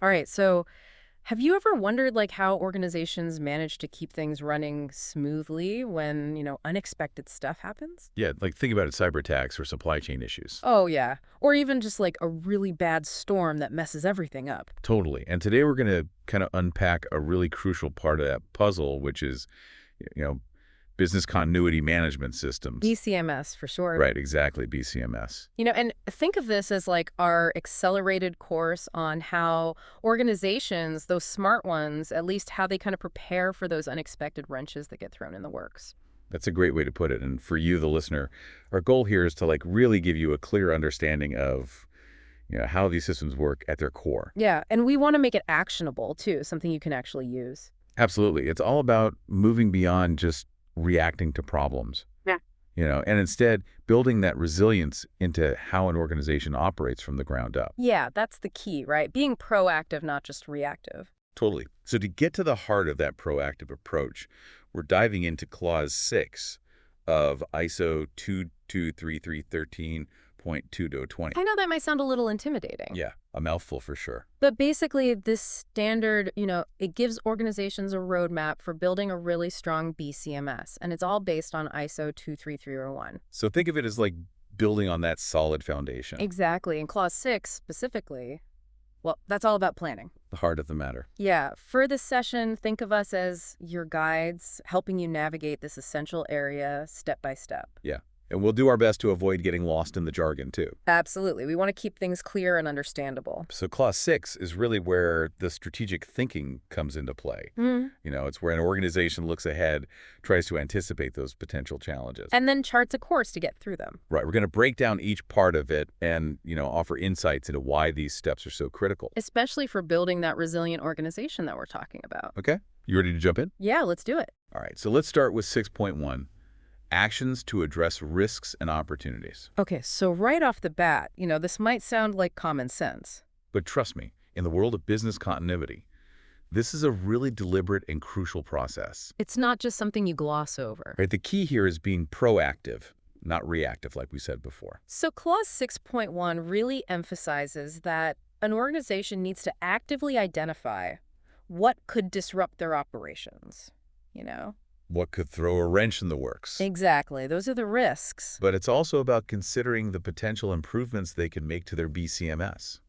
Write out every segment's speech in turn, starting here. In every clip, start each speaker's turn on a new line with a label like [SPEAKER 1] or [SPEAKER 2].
[SPEAKER 1] All right, so have you ever wondered how organizations manage to keep things running smoothly when, unexpected stuff happens?
[SPEAKER 2] Yeah, like think about it, cyber attacks or supply chain issues.
[SPEAKER 1] Oh, yeah. Or even just a really bad storm that messes everything up.
[SPEAKER 2] Totally. And today we're going to kind of unpack a really crucial part of that puzzle, which is, you know, business continuity management systems.
[SPEAKER 1] BCMS for short.
[SPEAKER 2] Right, exactly, BCMS.
[SPEAKER 1] And think of this as our accelerated course on how organizations, those smart ones, at least how they kind of prepare for those unexpected wrenches that get thrown in the works.
[SPEAKER 2] That's a great way to put it. And for you, the listener, our goal here is to really give you a clear understanding of, how these systems work at their core.
[SPEAKER 1] Yeah, and we want to make it actionable too, something you can actually use.
[SPEAKER 2] Absolutely. It's all about moving beyond just reacting to problems.
[SPEAKER 1] Yeah.
[SPEAKER 2] And instead building that resilience into how an organization operates from the ground up.
[SPEAKER 1] Yeah, that's the key, right? Being proactive, not just reactive.
[SPEAKER 2] Totally. So to get to the heart of that proactive approach, we're diving into Clause 6 of ISO 22331.2-20.
[SPEAKER 1] I know that might sound a little intimidating.
[SPEAKER 2] Yeah, a mouthful for sure.
[SPEAKER 1] But basically, this standard, it gives organizations a roadmap for building a really strong BCMS, and it's all based on ISO 23301.
[SPEAKER 2] So think of it as like building on that solid foundation.
[SPEAKER 1] Exactly. And Clause 6 specifically, well, that's all about planning.
[SPEAKER 2] The heart of the matter.
[SPEAKER 1] Yeah. For this session, think of us as your guides, helping you navigate this essential area step by step.
[SPEAKER 2] Yeah. And we'll do our best to avoid getting lost in the jargon, too.
[SPEAKER 1] Absolutely. We want to keep things clear and understandable.
[SPEAKER 2] So Clause 6 is really where the strategic thinking comes into play. It's where an organization looks ahead, tries to anticipate those potential challenges.
[SPEAKER 1] And then charts a course to get through them.
[SPEAKER 2] Right. We're going to break down each part of it and, offer insights into why these steps are so critical.
[SPEAKER 1] Especially for building that resilient organization that we're talking about.
[SPEAKER 2] Okay. You ready to jump in?
[SPEAKER 1] Yeah, let's do it.
[SPEAKER 2] All right. So let's start with 6.1. Actions to address risks and opportunities.
[SPEAKER 1] Okay, so right off the bat, this might sound like common sense.
[SPEAKER 2] But trust me, in the world of business continuity, this is a really deliberate and crucial process.
[SPEAKER 1] It's not just something you gloss over.
[SPEAKER 2] Right? The key here is being proactive, not reactive, like we said before.
[SPEAKER 1] So Clause 6.1 really emphasizes that an organization needs to actively identify what could disrupt their operations,
[SPEAKER 2] What could throw a wrench in the works.
[SPEAKER 1] Exactly. Those are the risks.
[SPEAKER 2] But it's also about considering the potential improvements they can make to their BCMS.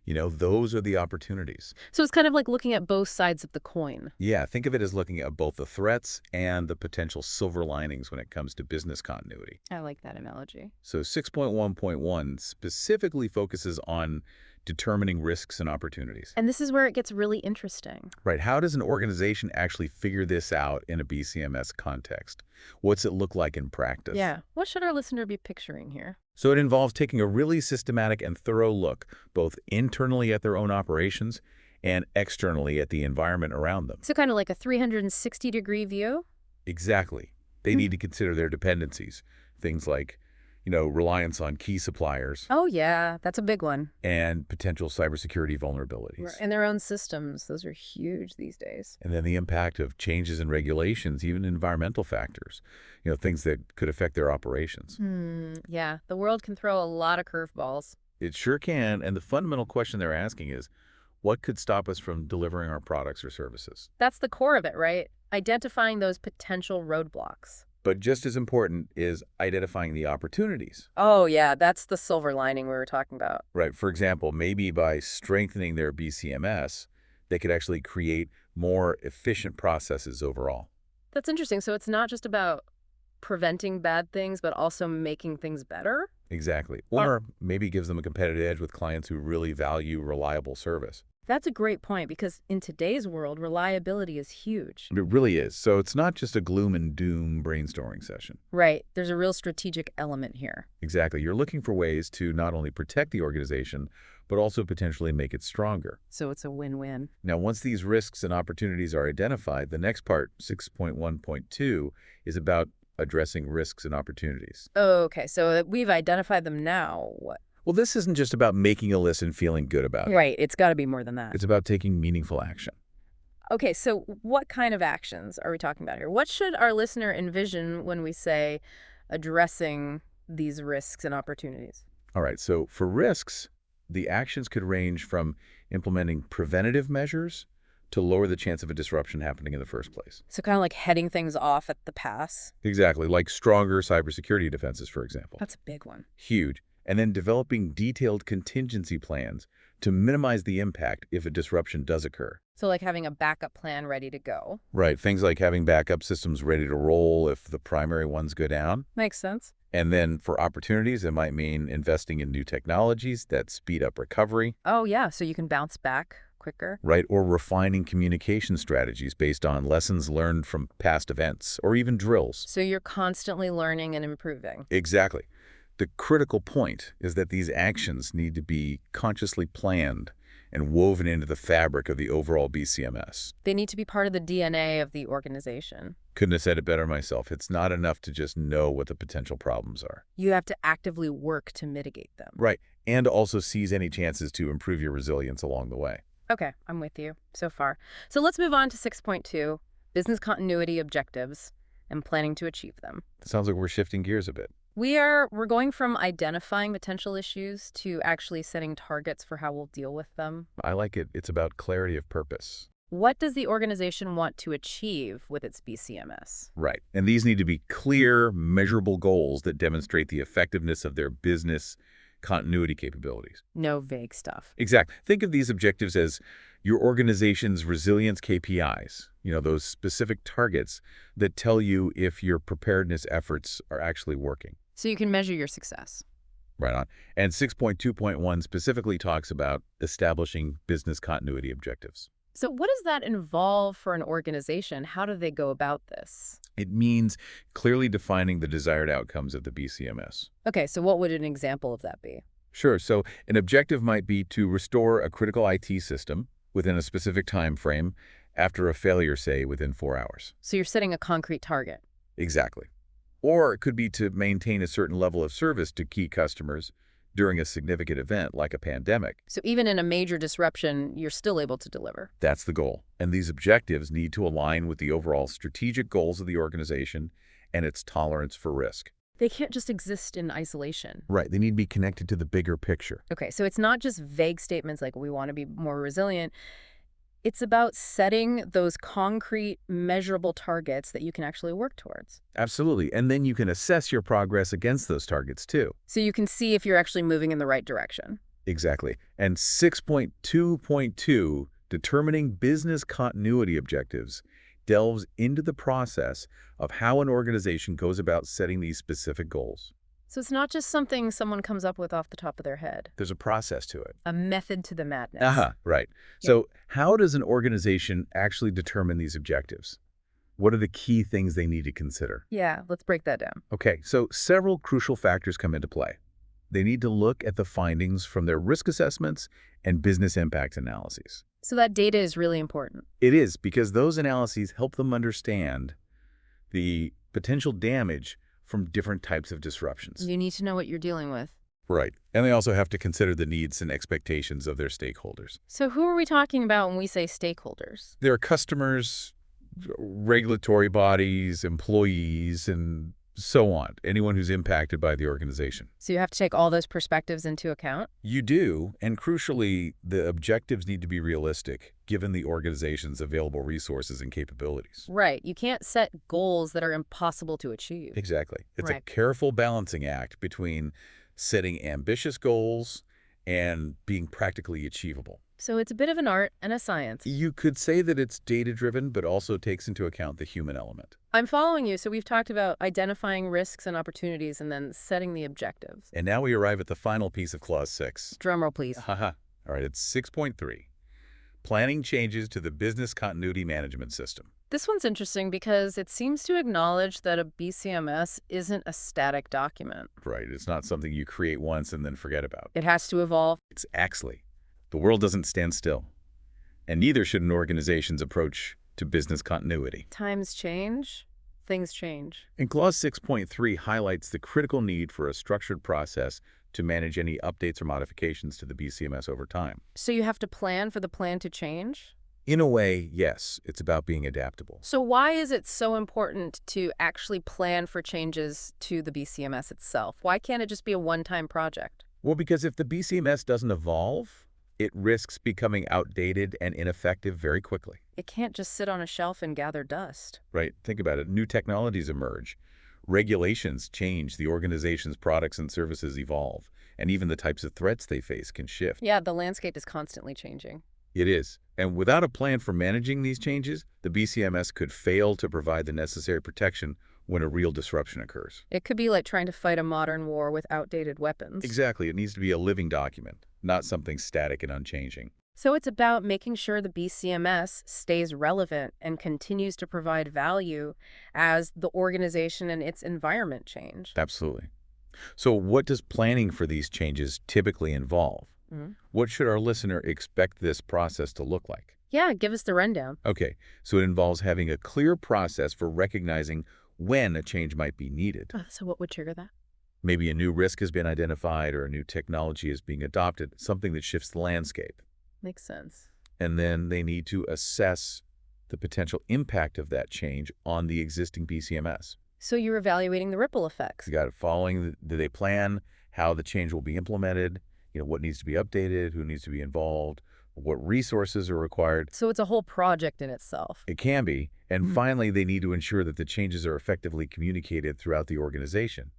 [SPEAKER 2] Those are the opportunities.
[SPEAKER 1] So it's kind of like looking at both sides of the coin.
[SPEAKER 2] Yeah, think of it as looking at both the threats and the potential silver linings when it comes to business continuity.
[SPEAKER 1] I like that analogy.
[SPEAKER 2] So 6.1.1 specifically focuses on determining risks and opportunities.
[SPEAKER 1] And this is where it gets really interesting.
[SPEAKER 2] Right. How does an organization actually figure this out in a BCMS context? What's it look like in practice?
[SPEAKER 1] Yeah. What should our listener be picturing here?
[SPEAKER 2] So it involves taking a really systematic and thorough look, both internally at their own operations and externally at the environment around them.
[SPEAKER 1] So kind of like a 360-degree view?
[SPEAKER 2] Exactly. They need to consider their dependencies, things like reliance on key suppliers.
[SPEAKER 1] Oh, yeah, that's a big one.
[SPEAKER 2] And potential cybersecurity vulnerabilities.
[SPEAKER 1] Right. And their own systems. Those are huge these days.
[SPEAKER 2] And then the impact of changes in regulations, even environmental factors, things that could affect their operations.
[SPEAKER 1] Yeah, the world can throw a lot of curveballs.
[SPEAKER 2] It sure can. And the fundamental question they're asking is, what could stop us from delivering our products or services?
[SPEAKER 1] That's the core of it, right? Identifying those potential roadblocks.
[SPEAKER 2] But just as important is identifying the opportunities.
[SPEAKER 1] Oh, yeah, that's the silver lining we were talking about.
[SPEAKER 2] Right. For example, maybe by strengthening their BCMS, they could actually create more efficient processes overall.
[SPEAKER 1] That's interesting. So it's not just about preventing bad things, but also making things better?
[SPEAKER 2] Exactly. Or maybe gives them a competitive edge with clients who really value reliable service.
[SPEAKER 1] That's a great point because in today's world, reliability is huge.
[SPEAKER 2] It really is. So it's not just a gloom and doom brainstorming session.
[SPEAKER 1] Right. There's a real strategic element here.
[SPEAKER 2] Exactly. You're looking for ways to not only protect the organization, but also potentially make it stronger.
[SPEAKER 1] So it's a win-win.
[SPEAKER 2] Now, once these risks and opportunities are identified, the next part, 6.1.2, is about addressing risks and opportunities.
[SPEAKER 1] Okay, so we've identified them now. What?
[SPEAKER 2] Well, this isn't just about making a list and feeling good about it.
[SPEAKER 1] Right. It's got to be more than that.
[SPEAKER 2] It's about taking meaningful action.
[SPEAKER 1] Okay, so what kind of actions are we talking about here? What should our listener envision when we say addressing these risks and opportunities?
[SPEAKER 2] All right, so for risks, the actions could range from implementing preventative measures to lower the chance of a disruption happening in the first place.
[SPEAKER 1] So kind of like heading things off at the pass.
[SPEAKER 2] Exactly, like stronger cybersecurity defenses, for example.
[SPEAKER 1] That's a big one.
[SPEAKER 2] Huge. And then developing detailed contingency plans to minimize the impact if a disruption does occur.
[SPEAKER 1] So like having a backup plan ready to go.
[SPEAKER 2] Right, things like having backup systems ready to roll if the primary ones go down.
[SPEAKER 1] Makes sense.
[SPEAKER 2] And then for opportunities, it might mean investing in new technologies that speed up recovery.
[SPEAKER 1] Oh, yeah, so you can bounce back quicker.
[SPEAKER 2] Right, or refining communication strategies based on lessons learned from past events or even drills.
[SPEAKER 1] So you're constantly learning and improving.
[SPEAKER 2] Exactly. The critical point is that these actions need to be consciously planned and woven into the fabric of the overall BCMS.
[SPEAKER 1] They need to be part of the DNA of the organization.
[SPEAKER 2] Couldn't have said it better myself. It's not enough to just know what the potential problems are.
[SPEAKER 1] You have to actively work to mitigate them.
[SPEAKER 2] Right, and also seize any chances to improve your resilience along the way.
[SPEAKER 1] Okay, I'm with you so far. So let's move on to 6.2, business continuity objectives and planning to achieve them.
[SPEAKER 2] Sounds like we're shifting gears a bit.
[SPEAKER 1] We're going from identifying potential issues to actually setting targets for how we'll deal with them.
[SPEAKER 2] I like it. It's about clarity of purpose.
[SPEAKER 1] What does the organization want to achieve with its BCMS?
[SPEAKER 2] Right. And these need to be clear, measurable goals that demonstrate the effectiveness of their business continuity capabilities.
[SPEAKER 1] No vague stuff.
[SPEAKER 2] Exactly. Think of these objectives as your organization's resilience KPIs, those specific targets that tell you if your preparedness efforts are actually working.
[SPEAKER 1] So you can measure your success.
[SPEAKER 2] Right on. And 6.2.1 specifically talks about establishing business continuity objectives.
[SPEAKER 1] So what does that involve for an organization? How do they go about this?
[SPEAKER 2] It means clearly defining the desired outcomes of the BCMS.
[SPEAKER 1] Okay, so what would an example of that be?
[SPEAKER 2] Sure. So an objective might be to restore a critical IT system within a specific time frame after a failure, say, within 4 hours.
[SPEAKER 1] So you're setting a concrete target.
[SPEAKER 2] Exactly. Or it could be to maintain a certain level of service to key customers during a significant event like a pandemic.
[SPEAKER 1] So even in a major disruption, you're still able to deliver.
[SPEAKER 2] That's the goal. And these objectives need to align with the overall strategic goals of the organization and its tolerance for risk.
[SPEAKER 1] They can't just exist in isolation.
[SPEAKER 2] Right. They need to be connected to the bigger picture.
[SPEAKER 1] Okay, so it's not just vague statements like we want to be more resilient. It's about setting those concrete, measurable targets that you can actually work towards.
[SPEAKER 2] Absolutely. And then you can assess your progress against those targets too.
[SPEAKER 1] So you can see if you're actually moving in the right direction.
[SPEAKER 2] Exactly. And 6.2.2, determining business continuity objectives, delves into the process of how an organization goes about setting these specific goals.
[SPEAKER 1] So it's not just something someone comes up with off the top of their head.
[SPEAKER 2] There's a process to it.
[SPEAKER 1] A method to the madness.
[SPEAKER 2] Right.
[SPEAKER 1] Yeah.
[SPEAKER 2] So how does an organization actually determine these objectives? What are the key things they need to consider?
[SPEAKER 1] Yeah, let's break that down.
[SPEAKER 2] Okay, so several crucial factors come into play. They need to look at the findings from their risk assessments and business impact analyses.
[SPEAKER 1] So that data is really important.
[SPEAKER 2] It is, because those analyses help them understand the potential damage from different types of disruptions.
[SPEAKER 1] You need to know what you're dealing with.
[SPEAKER 2] Right. And they also have to consider the needs and expectations of their stakeholders.
[SPEAKER 1] So who are we talking about when we say stakeholders?
[SPEAKER 2] Their customers, regulatory bodies, employees, and so on. Anyone who's impacted by the organization.
[SPEAKER 1] So you have to take all those perspectives into account?
[SPEAKER 2] You do, and crucially, the objectives need to be realistic, given the organization's available resources and capabilities.
[SPEAKER 1] Right. You can't set goals that are impossible to achieve.
[SPEAKER 2] Exactly. It's
[SPEAKER 1] Right.
[SPEAKER 2] a careful balancing act between setting ambitious goals and being practically achievable.
[SPEAKER 1] So it's a bit of an art and a science.
[SPEAKER 2] You could say that it's data-driven, but also takes into account the human element.
[SPEAKER 1] I'm following you. So we've talked about identifying risks and opportunities and then setting the objectives.
[SPEAKER 2] And now we arrive at the final piece of Clause 6.
[SPEAKER 1] Drumroll, please.
[SPEAKER 2] Haha. All right, it's 6.3. Planning changes to the business continuity management system.
[SPEAKER 1] This one's interesting because it seems to acknowledge that a BCMS isn't a static document.
[SPEAKER 2] Right, it's not something you create once and then forget about.
[SPEAKER 1] It has to evolve.
[SPEAKER 2] It's Axley. The world doesn't stand still. And neither should an organization's approach to business continuity.
[SPEAKER 1] Times change, things change.
[SPEAKER 2] And Clause 6.3 highlights the critical need for a structured process to manage any updates or modifications to the BCMS over time.
[SPEAKER 1] So you have to plan for the plan to change?
[SPEAKER 2] In a way, yes, it's about being adaptable.
[SPEAKER 1] So why is it so important to actually plan for changes to the BCMS itself? Why can't it just be a one-time project?
[SPEAKER 2] Well, because if the BCMS doesn't evolve, It risks becoming outdated and ineffective very quickly.
[SPEAKER 1] It can't just sit on a shelf and gather dust.
[SPEAKER 2] Right? Think about it. New technologies emerge. Regulations change. The organization's products and services evolve. And even the types of threats they face can shift.
[SPEAKER 1] Yeah, the landscape is constantly changing.
[SPEAKER 2] It is. And without a plan for managing these changes, the BCMS could fail to provide the necessary protection when a real disruption occurs.
[SPEAKER 1] It could be like trying to fight a modern war with outdated weapons.
[SPEAKER 2] Exactly. It needs to be a living document, not something static and unchanging.
[SPEAKER 1] So it's about making sure the BCMS stays relevant and continues to provide value as the organization and its environment change.
[SPEAKER 2] Absolutely. So what does planning for these changes typically involve?
[SPEAKER 1] Mhm.
[SPEAKER 2] What should our listener expect this process to look like?
[SPEAKER 1] Yeah, give us the rundown.
[SPEAKER 2] Okay, so it involves having a clear process for recognizing when a change might be needed.
[SPEAKER 1] So what would trigger that?
[SPEAKER 2] Maybe a new risk has been identified or a new technology is being adopted, something that shifts the landscape.
[SPEAKER 1] Makes sense.
[SPEAKER 2] And then they need to assess the potential impact of that change on the existing BCMS.
[SPEAKER 1] So you're evaluating the ripple effects.
[SPEAKER 2] You got it following, do they plan how the change will be implemented? What needs to be updated, who needs to be involved, what resources are required.
[SPEAKER 1] So it's a whole project in itself.
[SPEAKER 2] It can be. And finally, they need to ensure that the changes are effectively communicated throughout the organization.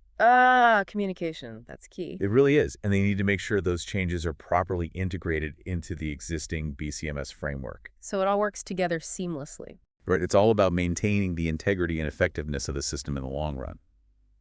[SPEAKER 1] Communication. That's key.
[SPEAKER 2] It really is. And they need to make sure those changes are properly integrated into the existing BCMS framework.
[SPEAKER 1] So it all works together seamlessly.
[SPEAKER 2] Right? It's all about maintaining the integrity and effectiveness of the system in the long run.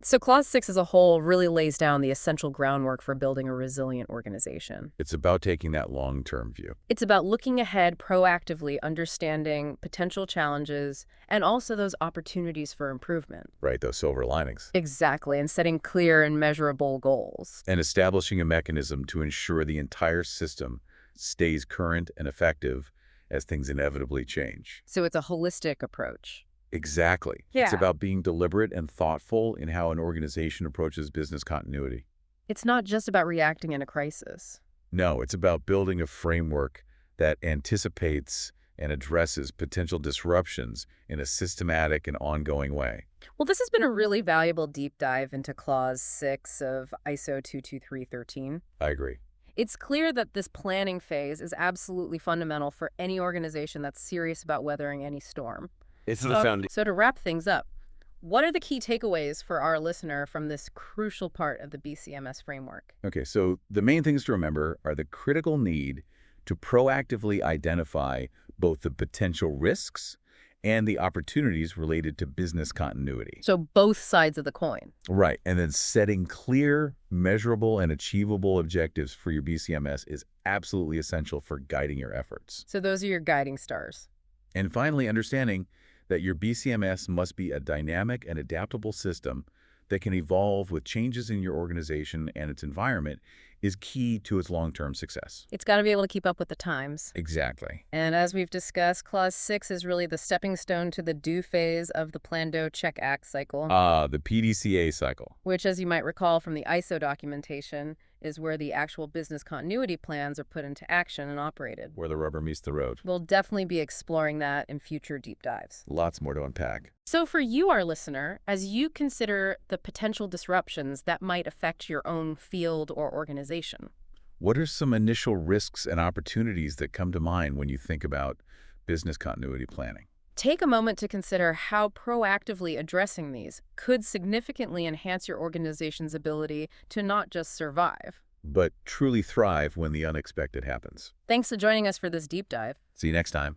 [SPEAKER 1] So Clause 6 as a whole really lays down the essential groundwork for building a resilient organization.
[SPEAKER 2] It's about taking that long-term view.
[SPEAKER 1] It's about looking ahead proactively, understanding potential challenges, and also those opportunities for improvement.
[SPEAKER 2] Right? Those silver linings.
[SPEAKER 1] Exactly, and setting clear and measurable goals.
[SPEAKER 2] And establishing a mechanism to ensure the entire system stays current and effective as things inevitably change.
[SPEAKER 1] So it's a holistic approach.
[SPEAKER 2] Exactly.
[SPEAKER 1] Yeah.
[SPEAKER 2] It's about being deliberate and thoughtful in how an organization approaches business continuity.
[SPEAKER 1] It's not just about reacting in a crisis.
[SPEAKER 2] No, it's about building a framework that anticipates and addresses potential disruptions in a systematic and ongoing way.
[SPEAKER 1] Well, this has been a really valuable deep dive into Clause 6 of ISO 22313.
[SPEAKER 2] I agree.
[SPEAKER 1] It's clear that this planning phase is absolutely fundamental for any organization that's serious about weathering any storm.
[SPEAKER 2] It's the foundation.
[SPEAKER 1] So to wrap things up, what are the key takeaways for our listener from this crucial part of the BCMS framework?
[SPEAKER 2] Okay, so the main things to remember are the critical need to proactively identify both the potential risks and the opportunities related to business continuity.
[SPEAKER 1] So both sides of the coin.
[SPEAKER 2] Right, and then setting clear, measurable, and achievable objectives for your BCMS is absolutely essential for guiding your efforts.
[SPEAKER 1] So those are your guiding stars.
[SPEAKER 2] And finally, understanding that your BCMS must be a dynamic and adaptable system that can evolve with changes in your organization and its environment is key to its long-term success.
[SPEAKER 1] It's got to be able to keep up with the times.
[SPEAKER 2] Exactly.
[SPEAKER 1] And as we've discussed, Clause 6 is really the stepping stone to the do phase of the Plan, Do, Check, Act cycle.
[SPEAKER 2] The PDCA cycle.
[SPEAKER 1] Which, as you might recall from the ISO documentation, is where the actual business continuity plans are put into action and operated.
[SPEAKER 2] Where the rubber meets the road.
[SPEAKER 1] We'll definitely be exploring that in future deep dives.
[SPEAKER 2] Lots more to unpack.
[SPEAKER 1] So for you, our listener, as you consider the potential disruptions that might affect your own field or organization,
[SPEAKER 2] what are some initial risks and opportunities that come to mind when you think about business continuity planning?
[SPEAKER 1] take a moment to consider how proactively addressing these could significantly enhance your organization's ability to not just survive,
[SPEAKER 2] but truly thrive when the unexpected happens.
[SPEAKER 1] Thanks for joining us for this deep dive.
[SPEAKER 2] See you next time.